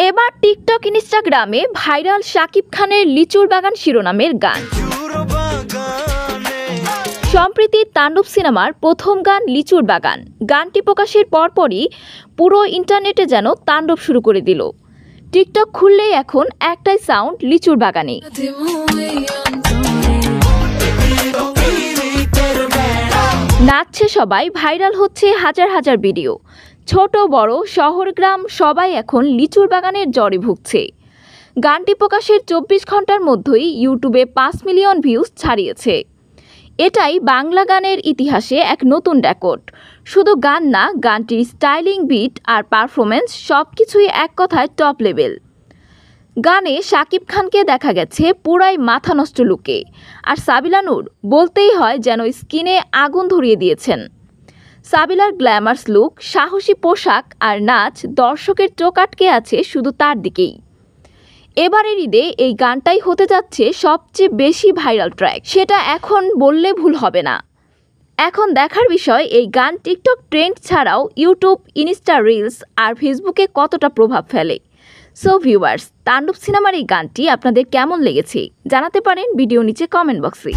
এবার টিকটক ইনস্টাগ্রামে ভাইরাল শাকিব খানের লিচুর বাগান শিরোনামের গান। সম্প্রতি তাণ্ডব সিনেমার প্রথম গান লিচুর বাগান গানটি প্রকাশের পরপরই পুরো ইন্টারনেটে যেন তাণ্ডব শুরু করে দিল। টিকটক খুললেই এখন একটাই সাউন্ড, লিচুর বাগানে। নাচছে সবাই, ভাইরাল হচ্ছে হাজার হাজার ভিডিও। ছোট বড় শহর গ্রাম সবাই এখন লিচুর বাগানের জ্বরে ভুগছে। গানটি প্রকাশের 24 ঘন্টার মধ্যেই ইউটিউবে 5 মিলিয়ন ভিউজ ছাড়িয়েছে। এটাই বাংলা গানের ইতিহাসে এক নতুন রেকর্ড। শুধু গান না, গানটির স্টাইলিং, বিট আর পারফরমেন্স সবকিছুই এক কথায় টপ লেভেল। গানে শাকিব খানকে দেখা গেছে পুরাই মাথা নষ্ট লুকে, আর সাবিলা নূর বলতেই হয় যেন স্কিনে আগুন ধরিয়ে দিয়েছেন। সাবিলার গ্ল্যামার্স লুক, সাহসী পোশাক আর নাচ দর্শকের চোখ আটকে আছে শুধু তার দিকেই। এবারের ঈদে এই গানটাই হতে যাচ্ছে সবচেয়ে বেশি ভাইরাল ট্র্যাক, সেটা এখন বললে ভুল হবে না। এখন দেখার বিষয় এই গান টিকটক ট্রেন্ড ছাড়াও ইউটিউব, ইনস্টা রিলস আর ফেসবুকে কতটা প্রভাব ফেলে। সো ভিউয়ার্স, তাণ্ডব সিনেমার এই গানটি আপনাদের কেমন লেগেছে জানাতে পারেন ভিডিও নিচে কমেন্ট বক্সে।